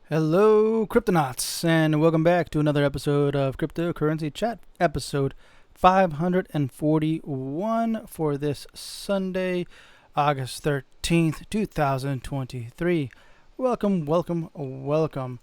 Hello, Cryptonauts, and welcome back to another episode of Cryptocurrency Chat, episode 541 for this Sunday, August 13th, 2023. Welcome.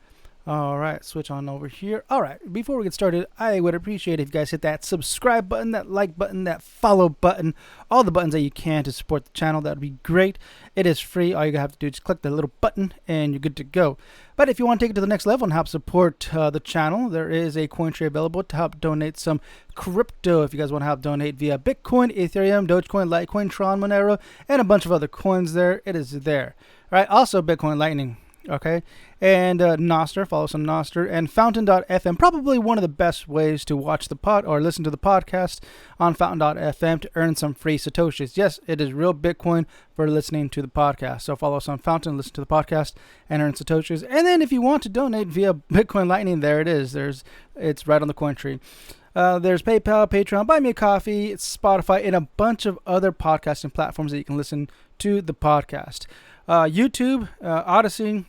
All right, switch on over here. All right, before we get started, I would appreciate if you guys hit that subscribe button, that like button, that follow button, all the buttons that you can to support the channel. That would be great. It is free. All you have to do is just click the little button and you're good to go. But if you want to take it to the next level and help support the channel, there is a coin tree available to help donate some crypto. If you guys want to help donate via Bitcoin, Ethereum, Dogecoin, Litecoin, Tron, Monero, and a bunch of other coins there, it is there. All right, also Bitcoin Lightning. Okay, and Nostr, follow us on Nostr, and Fountain.fm, probably one of the best ways to watch the pod or listen to the podcast on Fountain.fm to earn some free Satoshis. Yes, it is real Bitcoin for listening to the podcast. So follow us on Fountain, listen to the podcast, and earn Satoshis. And then if you want to donate via Bitcoin Lightning, there it is. It's right on the coin tree. There's PayPal, Patreon, Buy Me a Coffee, Spotify, and a bunch of other podcasting platforms that you can listen to the podcast. YouTube, Odyssey,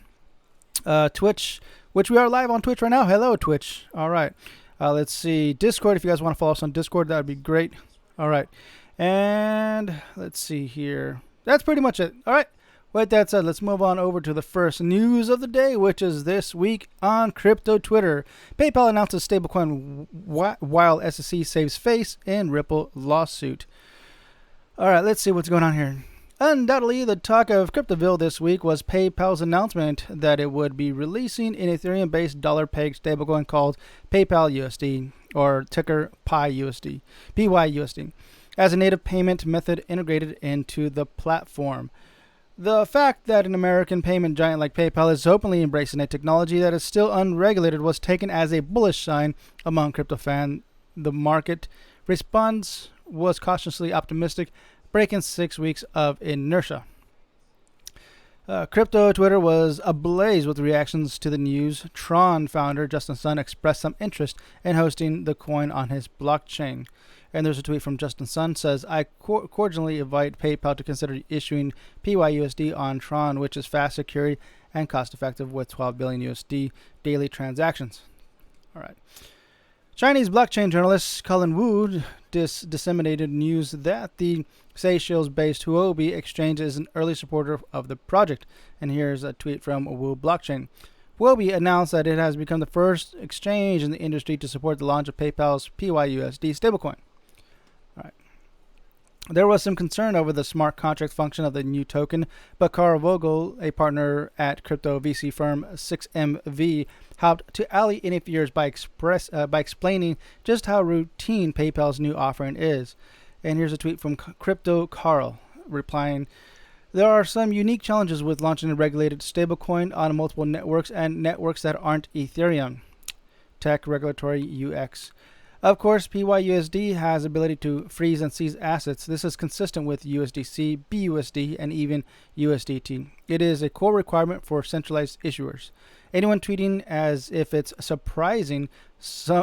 Twitch, which we are live on Twitch right now. Hello, Twitch. All right. Let's see. Discord, if you guys want to follow us on Discord, that would be great. All right. And let's see here. That's pretty much it. All right. With that said, let's move on over to the first news of the day, which is this week on crypto Twitter. PayPal announces stablecoin while SEC saves face in Ripple lawsuit. All right. Let's see what's going on here. Undoubtedly, the talk of Cryptoville this week was PayPal's announcement that it would be releasing an Ethereum-based dollar-pegged stablecoin called PayPal USD, or ticker PYUSD, as a native payment method integrated into the platform. The fact that an American payment giant like PayPal is openly embracing a technology that is still unregulated was taken as a bullish sign among crypto fans. The market response was cautiously optimistic, breaking 6 weeks of inertia. Crypto Twitter was ablaze with reactions to the news. Tron founder Justin Sun expressed some interest in hosting the coin on his blockchain. And there's a tweet from Justin Sun says, I cordially invite PayPal to consider issuing PYUSD on Tron, which is fast, secure, and cost-effective with 12 billion USD daily transactions. All right. Chinese blockchain journalist Colin Wu disseminated news that the Seychelles-based Huobi exchange is an early supporter of the project. And here's a tweet from Wu Blockchain. Huobi announced that it has become the first exchange in the industry to support the launch of PayPal's PYUSD stablecoin. All right. There was some concern over the smart contract function of the new token, but Carl Vogel, a partner at crypto VC firm 6MV, helped to allay any fears by explaining just how routine PayPal's new offering is. And here's a tweet from Crypto Carl replying, there are some unique challenges with launching a regulated stablecoin on multiple networks and networks that aren't Ethereum. Tech, regulatory, UX. Of course, PYUSD has the ability to freeze and seize assets. This is consistent with USDC, BUSD, and even USDT. It is a core requirement for centralized issuers. Anyone tweeting as if it's surprising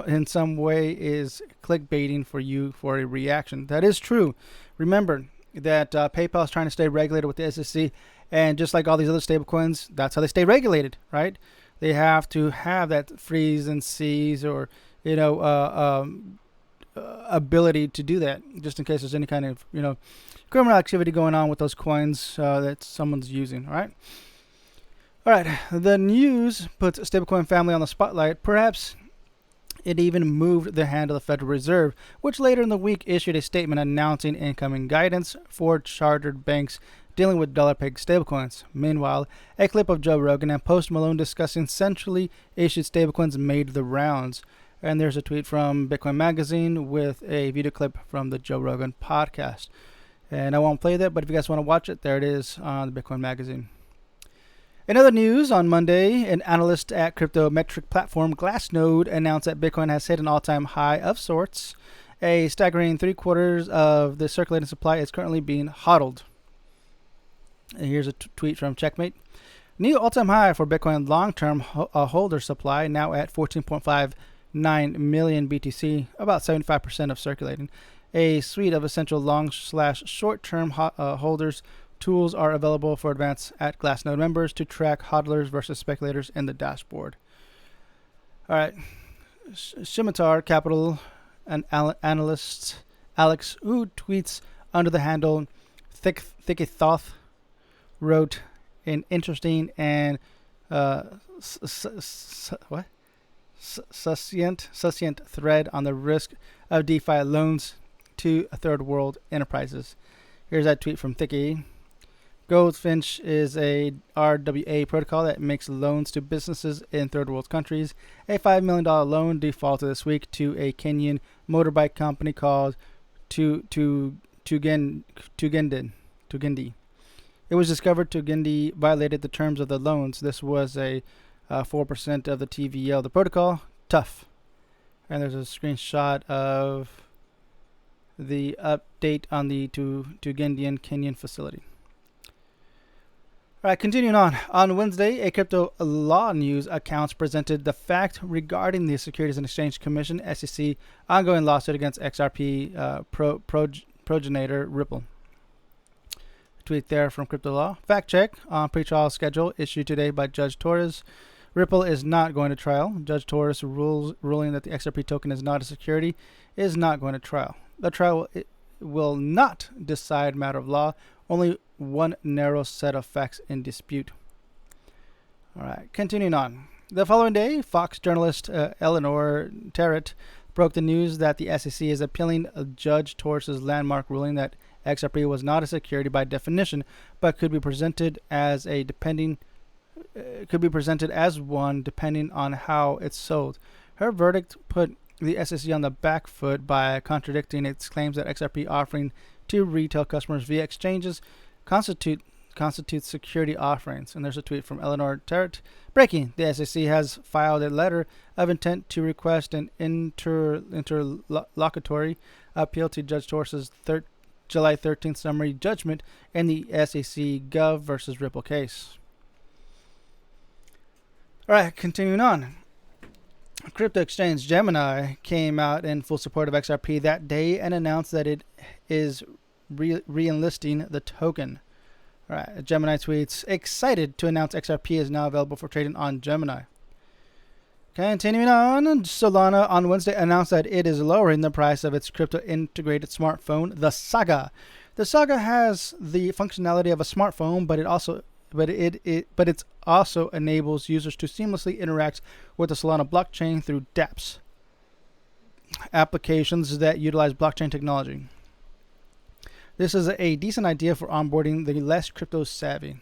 in some way is clickbaiting for you for a reaction. That is true. Remember that PayPal is trying to stay regulated with the SEC, and just like all these other stablecoins, that's how they stay regulated, right? They have to have that freeze and seize or ability to do that, just in case there's any kind of criminal activity going on with those coins that someone's using. All right. The news puts stablecoin family on the spotlight. Perhaps it even moved the hand of the Federal Reserve, which later in the week issued a statement announcing incoming guidance for chartered banks dealing with dollar-pegged stablecoins. Meanwhile, a clip of Joe Rogan and Post Malone discussing centrally issued stablecoins made the rounds. And there's a tweet from Bitcoin Magazine with a video clip from the Joe Rogan podcast. And I won't play that, but if you guys want to watch it, there it is on the Bitcoin Magazine. In other news, on Monday, an analyst at crypto metric platform Glassnode announced that Bitcoin has hit an all-time high of sorts. A staggering 3/4 of the circulating supply is currently being HODLed. And here's a tweet from Checkmate. New all-time high for Bitcoin long-term holder supply, now at 14.59 million BTC, about 75% of circulating. A suite of essential long/short-term holders tools are available for advanced at Glassnode members to track hodlers versus speculators in the dashboard. All right. Scimitar Capital and analyst Alex, who tweets under the handle Thickethoth, wrote an interesting and succinct thread on the risk of DeFi loans to third world enterprises. Here's that tweet from Thicky. Goldfinch is a RWA protocol that makes loans to businesses in third world countries. A $5 million loan defaulted this week to a Kenyan motorbike company called Tugindi. It was discovered Tugindi violated the terms of the loans. This was a 4% of the TVL of the protocol. Tough. And there's a screenshot of the update on the Tugindian Kenyan facility. All right, continuing on. On Wednesday, a crypto law news accounts presented the fact regarding the Securities and Exchange Commission (SEC) ongoing lawsuit against XRP progenitor Ripple. Tweet there from Crypto Law. Fact check on pretrial schedule issued today by Judge Torres. Ripple is not going to trial. Judge Torres ruling that the XRP token is not a security is not going to trial. The trial will not decide matter of law, only one narrow set of facts in dispute. All right, continuing on. The following day, Fox journalist Eleanor Terrett broke the news that the SEC is appealing Judge Torres' landmark ruling that XRP was not a security by definition, but could be presented as one depending on how it's sold. Her verdict put the SEC on the back foot by contradicting its claims that XRP offering to retail customers via exchanges constitutes security offerings. And there's a tweet from Eleanor Terrett. Breaking. The SEC has filed a letter of intent to request an interlocutory appeal to Judge Torres' July 13th summary judgment in the SEC Gov versus Ripple case. All right, continuing on. Crypto exchange Gemini came out in full support of XRP that day and announced that it is re-enlisting the token. All right, Gemini tweets, excited to announce XRP is now available for trading on Gemini. Continuing on, Solana on Wednesday announced that it is lowering the price of its crypto-integrated smartphone, the Saga. The Saga has the functionality of a smartphone, but it also enables users to seamlessly interact with the Solana blockchain through dApps, applications that utilize blockchain technology. This is a decent idea for onboarding the less crypto savvy.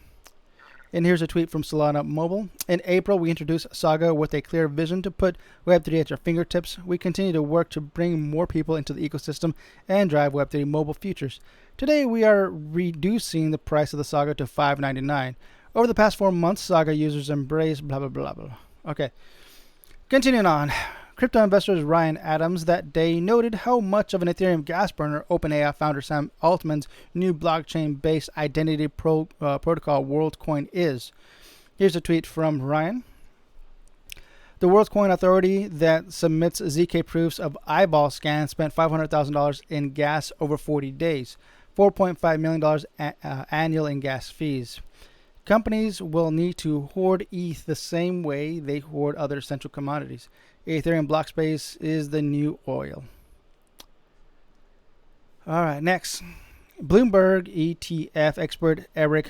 And here's a tweet from Solana Mobile. In April, we introduced Saga with a clear vision to put Web3 at your fingertips. We continue to work to bring more people into the ecosystem and drive Web3 mobile futures. Today, we are reducing the price of the Saga to $5.99. Over the past 4 months, Saga users embrace blah, blah, blah, blah. Okay. Continuing on. Crypto investors Ryan Adams that day noted how much of an Ethereum gas burner OpenAI founder Sam Altman's new blockchain-based identity protocol WorldCoin is. Here's a tweet from Ryan. The WorldCoin authority that submits ZK proofs of eyeball scans spent $500,000 in gas over 40 days, $4.5 million annual in gas fees. Companies will need to hoard ETH the same way they hoard other essential commodities. Ethereum block space is the new oil. All right, next. Bloomberg ETF expert Eric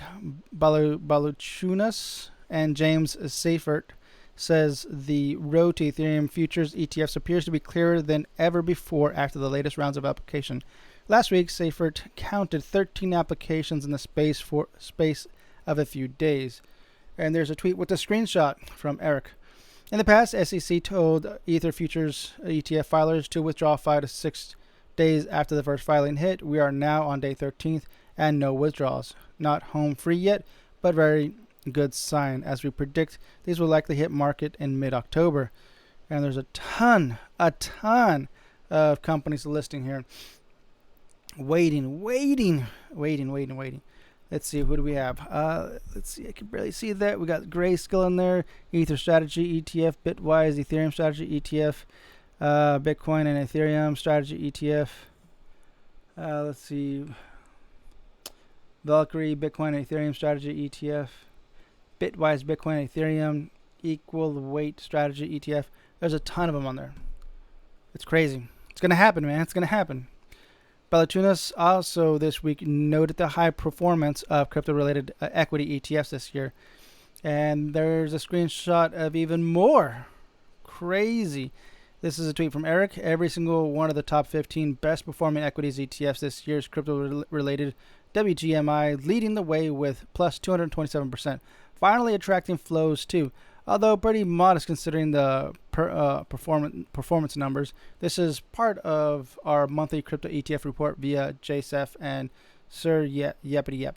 Baluchunas and James Seifert says the road to Ethereum futures ETFs appears to be clearer than ever before after the latest rounds of application. Last week, Seifert counted 13 applications in the space of a few days. And there's a tweet with a screenshot from Eric. In the past, SEC told Ether futures ETF filers to withdraw 5 to 6 days after the first filing hit. We are now on day 13th and no withdrawals. Not home free yet, but very good sign as we predict these will likely hit market in mid-October. And there's a ton of companies listing here. Waiting. Let's see, who do we have? Let's see, I can barely see that. We got Grayscale in there, Ether Strategy ETF, Bitwise, Ethereum Strategy ETF, Bitcoin and Ethereum Strategy ETF. Let's see. Valkyrie, Bitcoin, and Ethereum strategy ETF. Bitwise, Bitcoin, Ethereum, equal weight strategy ETF. There's a ton of them on there. It's crazy. It's going to happen, man. It's going to happen. Bellatunas also this week noted the high performance of crypto-related equity ETFs this year. And there's a screenshot of even more. Crazy. This is a tweet from Eric. Every single one of the top 15 best performing equities ETFs this year's crypto-related WGMI leading the way with plus 227%. Finally attracting flows too. Although pretty modest considering the performance numbers. This is part of our monthly crypto ETF report via JSEF and Sir Yepity Yep.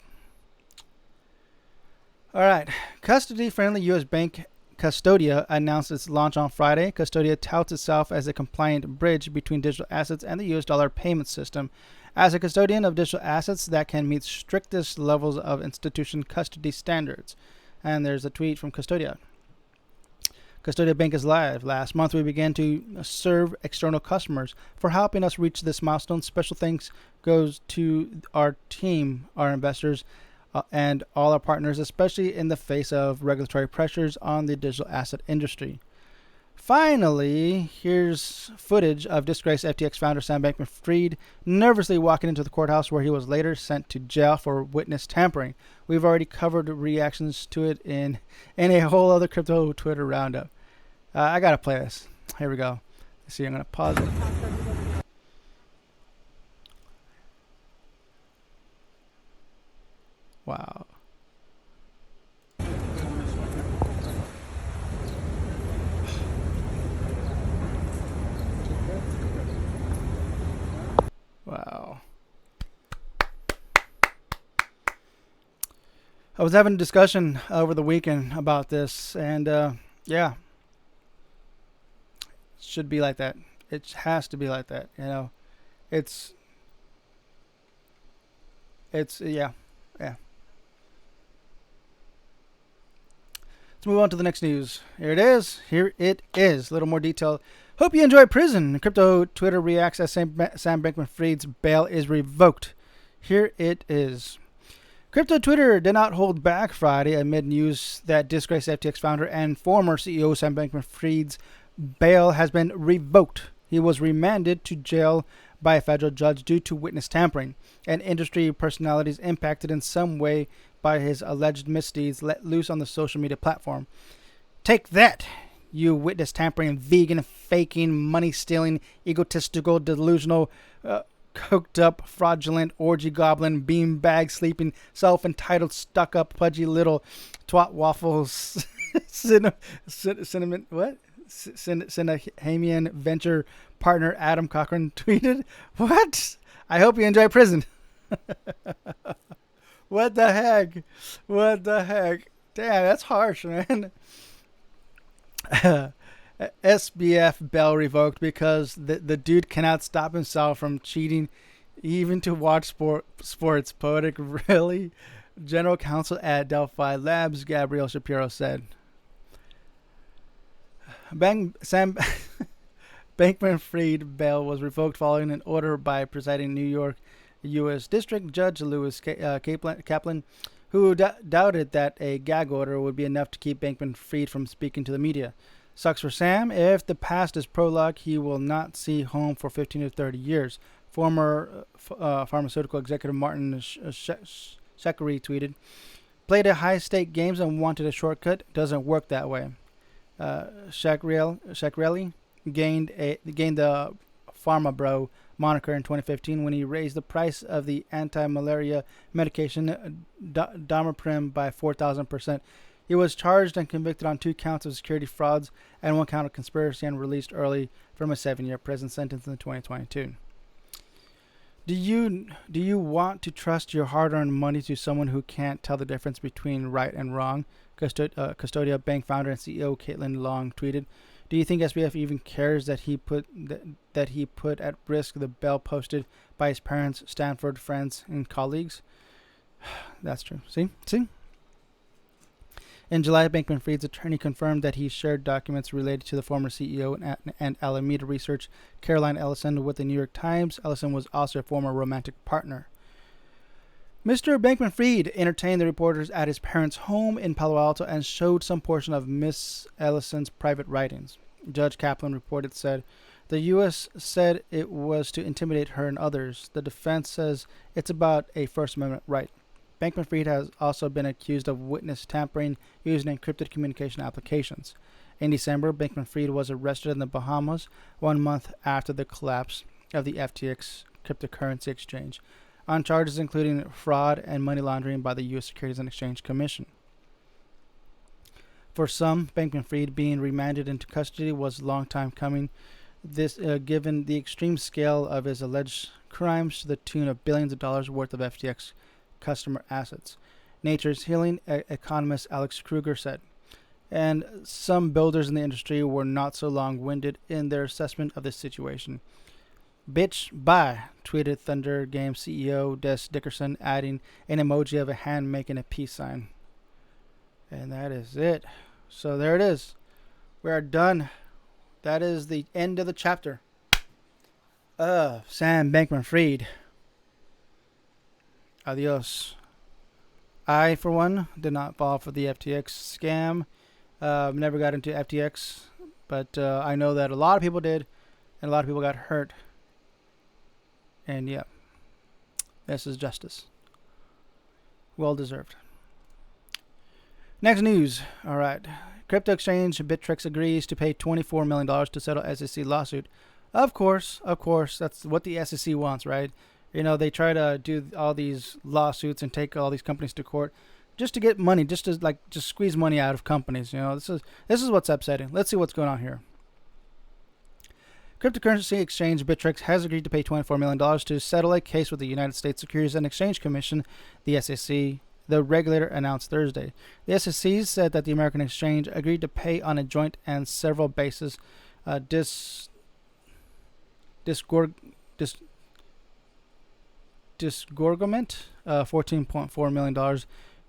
All right. Custody-friendly U.S. bank Custodia announced its launch on Friday. Custodia touts itself as a compliant bridge between digital assets and the U.S. dollar payment system. As a custodian of digital assets that can meet strictest levels of institution custody standards. And there's a tweet from Custodia. Custodia Bank is live. Last month, we began to serve external customers for helping us reach this milestone. Special thanks goes to our team, our investors, and all our partners, especially in the face of regulatory pressures on the digital asset industry. Finally, here's footage of disgraced FTX founder Sam Bankman-Fried nervously walking into the courthouse where he was later sent to jail for witness tampering. We've already covered reactions to it in a whole other crypto Twitter roundup. I gotta play this. Here we go. Let's see, I'm gonna pause it. Wow. Wow. I was having a discussion over the weekend about this, and yeah, it should be like that. It has to be like that. You know, it's yeah. Let's move on to the next news. Here it is. A little more detail. Hope you enjoy prison. Crypto Twitter reacts as Sam Bankman-Fried's bail is revoked. Here it is. Crypto Twitter did not hold back Friday amid news that disgraced FTX founder and former CEO Sam Bankman-Fried's bail has been revoked. He was remanded to jail by a federal judge due to witness tampering and industry personalities impacted in some way by his alleged misdeeds let loose on the social media platform. Take that, you witness tampering, vegan, faking, money stealing, egotistical, delusional, coked up, fraudulent, orgy goblin, beanbag sleeping, self-entitled, stuck up, pudgy little twat waffles, cinnamon, what? Cinehamian venture partner Adam Cochran tweeted, "What? I hope you enjoy prison." What the heck? What the heck? Damn, that's harsh, man. SBF bail revoked because the dude cannot stop himself from cheating even to watch sports. Poetic, really? General counsel at Delphi Labs, Gabriel Shapiro said. Sam Bankman-Fried bail was revoked following an order by presiding New York U.S. District Judge Lewis Kaplan, who doubted that a gag order would be enough to keep Bankman-Fried from speaking to the media. Sucks for Sam. If the past is prologue, he will not see home for 15 to 30 years. Former pharmaceutical executive Martin Shkreli tweeted, "Played a high-stake games and wanted a shortcut. Doesn't work that way." Shkreli gained the Pharma Bro moniker in 2015 when he raised the price of the anti-malaria medication Domeprim by 4,000%. He was charged and convicted on 2 counts of security frauds and 1 count of conspiracy and released early from a 7-year prison sentence in 2022. Do you want to trust your hard-earned money to someone who can't tell the difference between right and wrong? Custodia Bank founder and CEO Caitlin Long tweeted. Do you think SBF even cares that he put at risk the bail posted by his parents, Stanford friends, and colleagues? That's true. See? In July, Bankman-Fried's attorney confirmed that he shared documents related to the former CEO and Alameda Research, Caroline Ellison, with the New York Times. Ellison was also a former romantic partner. Mr. Bankman-Fried entertained the reporters at his parents' home in Palo Alto and showed some portion of Miss Ellison's private writings. Judge Kaplan reported said, the U.S. said it was to intimidate her and others. The defense says it's about a First Amendment right. Bankman-Fried has also been accused of witness tampering using encrypted communication applications. In December, Bankman-Fried was arrested in the Bahamas 1 month after the collapse of the FTX cryptocurrency exchange, on charges including fraud and money laundering by the U.S. Securities and Exchange Commission. For some, Bankman-Fried being remanded into custody was a long time coming. This, given the extreme scale of his alleged crimes to the tune of billions of dollars worth of FTX customer assets. Nature's Healing economist Alex Kruger said. And some builders in the industry were not so long-winded in their assessment of this situation. Bitch, bye, tweeted Thunder Games CEO Des Dickerson, adding an emoji of a hand making a peace sign. And that is it. So there it is. We are done. That is the end of the chapter of Sam Bankman-Fried. Adios. I, for one, did not fall for the FTX scam. Never got into FTX, but I know that a lot of people did, and a lot of people got hurt. And yeah, this is justice. Well deserved. Next news. All right. Crypto exchange Bittrex agrees to pay $24 million to settle SEC lawsuit. Of course, that's what the SEC wants, right? You know, they try to do all these lawsuits and take all these companies to court just to get money, just squeeze money out of companies. You know, this is what's upsetting. Let's see what's going on here. Cryptocurrency exchange Bittrex has agreed to pay $24 million to settle a case with the United States Securities and Exchange Commission, the SEC, the regulator announced Thursday. The SEC said that the American exchange agreed to pay on a joint and several bases disgorgement $14.4 million,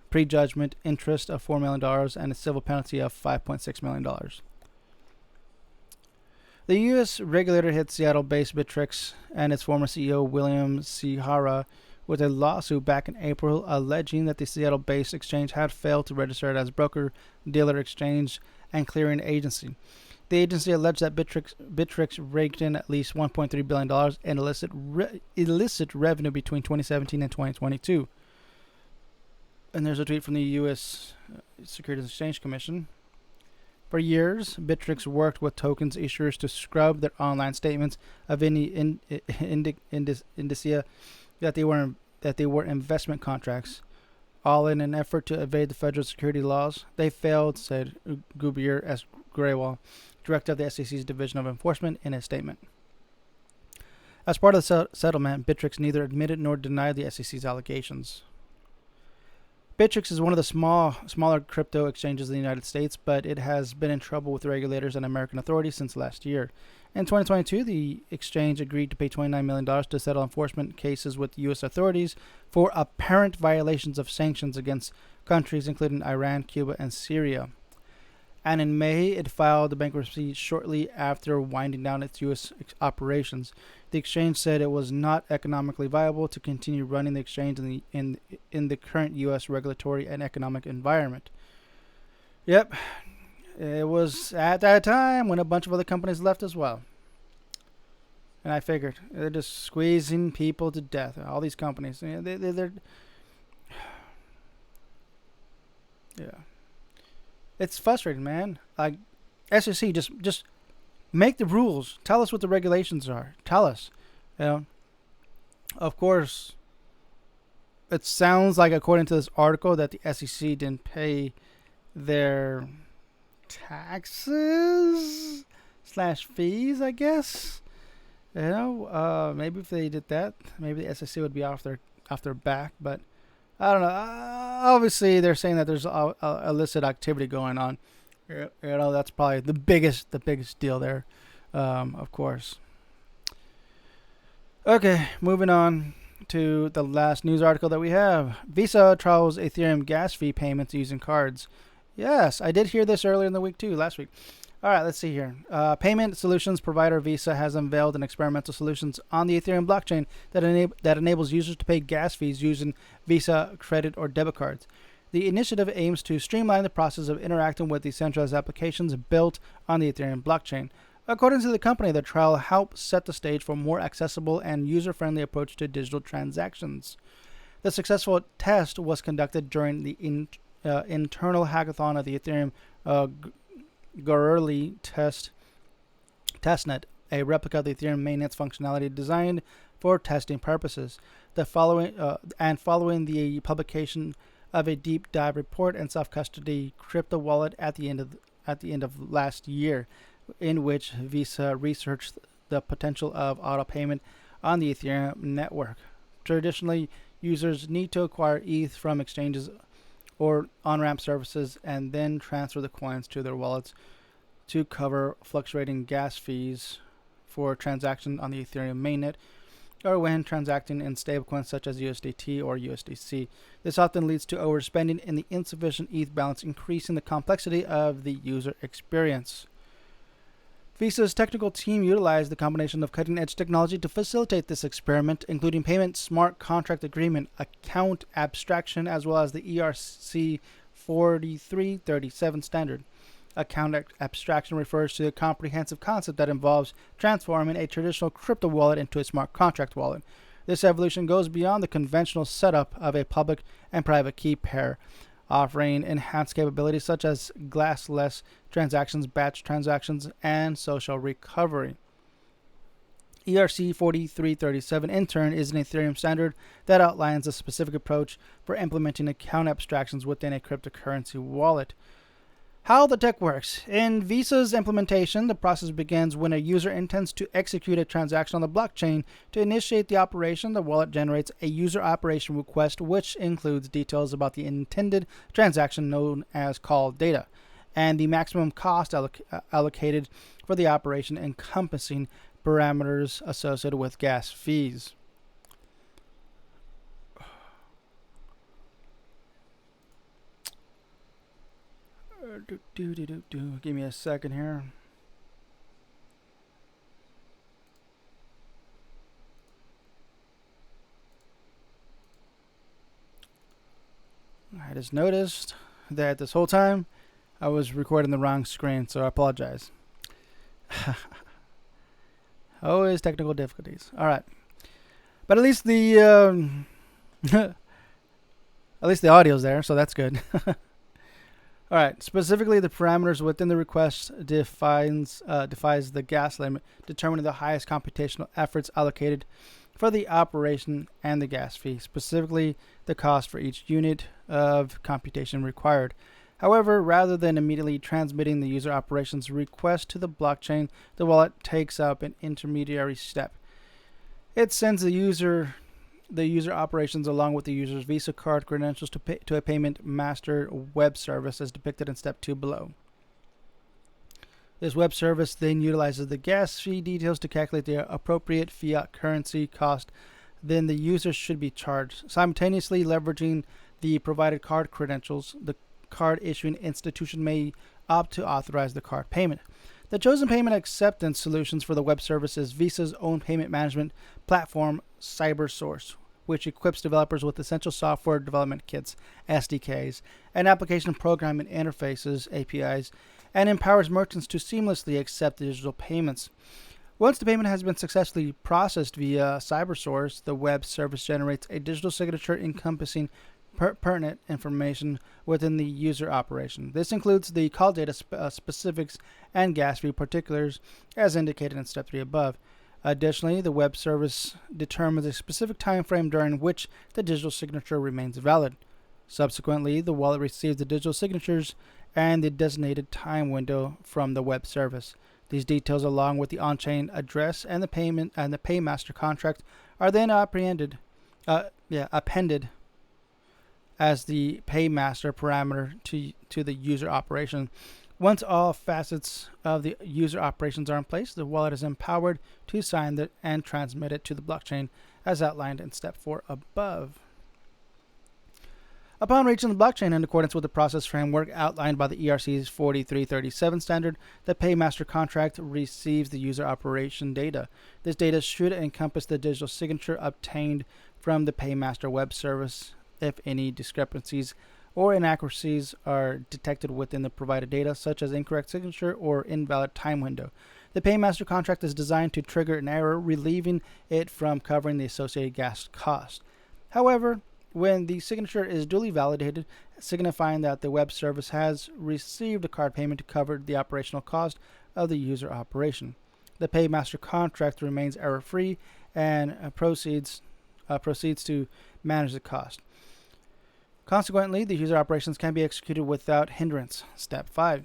prejudgment interest of $4 million, and a civil penalty of $5.6 million. The U.S. regulator hit Seattle-based Bittrex and its former CEO William Sihara with a lawsuit back in April alleging that the Seattle-based exchange had failed to register it as broker-dealer exchange and clearing agency. The agency alleged that Bittrex raked in at least $1.3 billion in illicit revenue between 2017 and 2022. And there's a tweet from the U.S. Securities and Exchange Commission. For years, Bittrex worked with tokens issuers to scrub their online statements of any indicia that they were investment contracts, all in an effort to evade the federal security laws. They failed, said Gubir S. Grewal, director of the SEC's Division of Enforcement, in a statement. As part of the settlement, Bittrex neither admitted nor denied the SEC's allegations. Bittrex is one of the smaller crypto exchanges in the United States, but it has been in trouble with regulators and American authorities since last year. In 2022, the exchange agreed to pay $29 million to settle enforcement cases with U.S. authorities for apparent violations of sanctions against countries including Iran, Cuba, and Syria. And in May, it filed the bankruptcy shortly after winding down its U.S. operations. The exchange said it was not economically viable to continue running the exchange in the current U.S. regulatory and economic environment. Yep, it was at that time when a bunch of other companies left as well. And I figured, they're just squeezing people to death. All these companies, they're yeah. It's frustrating, man. Like, SEC, just make the rules. Tell us what the regulations are. Tell us. You know, of course, it sounds like, according to this article, that the SEC didn't pay their taxes / fees, I guess. You know, maybe if they did that, maybe the SEC would be off their back. But I don't know. Obviously, they're saying that there's illicit activity going on. You know, that's probably the biggest deal there, of course. Okay, moving on to the last news article that we have. Visa trials Ethereum gas fee payments using cards. Yes, I did hear this earlier in the week too, last week. All right, let's see here. Payment solutions provider Visa has unveiled an experimental solutions on the Ethereum blockchain that enables users to pay gas fees using Visa credit or debit cards. The initiative aims to streamline the process of interacting with decentralized applications built on the Ethereum blockchain. According to the company, the trial helped set the stage for a more accessible and user-friendly approach to digital transactions. The successful test was conducted during the internal hackathon of the Ethereum Gurley testnet, a replica of the Ethereum mainnet's functionality designed for testing purposes. Following the publication of a deep dive report and self-custody crypto wallet at the end of last year, in which Visa researched the potential of auto payment on the Ethereum network. Traditionally, users need to acquire ETH from exchanges or on-ramp services and then transfer the coins to their wallets to cover fluctuating gas fees for transactions on the Ethereum mainnet or when transacting in stablecoins such as USDT or USDC. This often leads to overspending and the insufficient ETH balance, increasing the complexity of the user experience. Visa's technical team utilized the combination of cutting-edge technology to facilitate this experiment, including payment smart contract agreement, account abstraction, as well as the ERC 4337 standard. Account abstraction refers to a comprehensive concept that involves transforming a traditional crypto wallet into a smart contract wallet. This evolution goes beyond the conventional setup of a public and private key pair, offering enhanced capabilities such as glassless transactions, batch transactions, and social recovery. ERC 4337 in turn is an Ethereum standard that outlines a specific approach for implementing account abstractions within a cryptocurrency wallet. How the tech works. In Visa's implementation, the process begins when a user intends to execute a transaction on the blockchain. To initiate the operation, the wallet generates a user operation request, which includes details about the intended transaction known as call data, and the maximum cost allocated for the operation, encompassing parameters associated with gas fees. Give me a second here. I just noticed that this whole time I was recording the wrong screen, so I apologize. Always technical difficulties. All right, but at least the audio's there, so that's good. All right. Specifically, the parameters within the request defines the gas limit, determining the highest computational efforts allocated for the operation and the gas fee, specifically the cost for each unit of computation required. However, rather than immediately transmitting the user operations request to the blockchain, the wallet takes up an intermediary step. It sends the user operations along with the user's Visa card credentials to a payment master web service as depicted in step 2 below. This web service then utilizes the gas fee details to calculate the appropriate fiat currency cost. Then the user should be charged. Simultaneously leveraging the provided card credentials, the card issuing institution may opt to authorize the card payment. The chosen payment acceptance solutions for the web service is Visa's own payment management platform, CyberSource, which equips developers with essential software development kits, SDKs, and application programming interfaces, APIs, and empowers merchants to seamlessly accept digital payments. Once the payment has been successfully processed via CyberSource, the web service generates a digital signature encompassing pertinent information within the user operation. This includes the call data specifics and gas fee particulars as indicated in step 3 above. Additionally, the web service determines a specific time frame during which the digital signature remains valid. Subsequently, the wallet receives the digital signatures and the designated time window from the web service. These details, along with the on-chain address and the payment and the paymaster contract, are then appended as the paymaster parameter to the user operation. Once all facets of the user operations are in place, the wallet is empowered to sign it and transmit it to the blockchain as outlined in step 4 above. Upon reaching the blockchain in accordance with the process framework outlined by the ERC's 4337 standard, the paymaster contract receives the user operation data. This data should encompass the digital signature obtained from the paymaster web service. If any discrepancies or inaccuracies are detected within the provided data, such as incorrect signature or invalid time window, the paymaster contract is designed to trigger an error, relieving it from covering the associated gas cost. However, when the signature is duly validated, signifying that the web service has received a card payment to cover the operational cost of the user operation, the paymaster contract remains error-free and proceeds to manage the cost. Consequently, the user operations can be executed without hindrance. Step 5.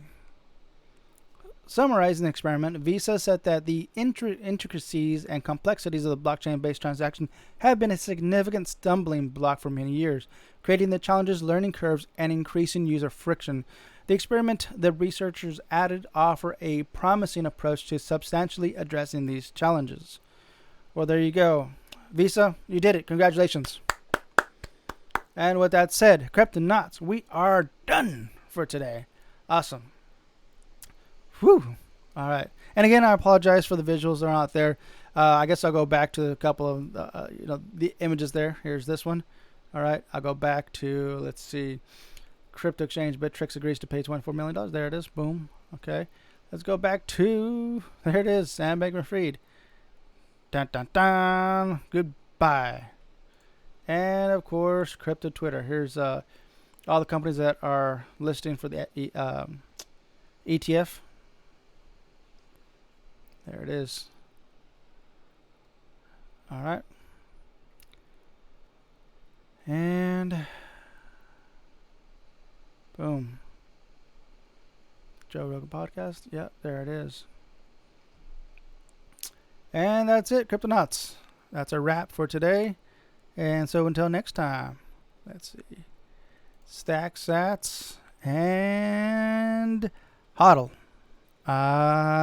Summarizing the experiment, Visa said that the intricacies and complexities of the blockchain-based transaction have been a significant stumbling block for many years, creating the challenges, learning curves, and increasing user friction. The experiment, the researchers added, offer a promising approach to substantially addressing these challenges. Well, there you go. Visa, you did it. Congratulations. And with that said, Cryptonauts, we are done for today. Awesome. Whew. All right. And again, I apologize for the visuals that are out there. I guess I'll go back to a couple of the images there. Here's this one. All right. I'll go back to, let's see, crypto exchange Bittrex agrees to pay $24 million. There it is. Boom. Okay. Let's go back to, there it is, Sam Bankman-Fried. Dun, dun, dun. Goodbye. And of course, crypto Twitter. Here's all the companies that are listing for the ETF. There it is. All right. And boom. Joe Rogan Podcast. Yeah, there it is. And that's it, Cryptonauts. That's a wrap for today. And so until next time, let's see. Stack Sats and HODL. Adios.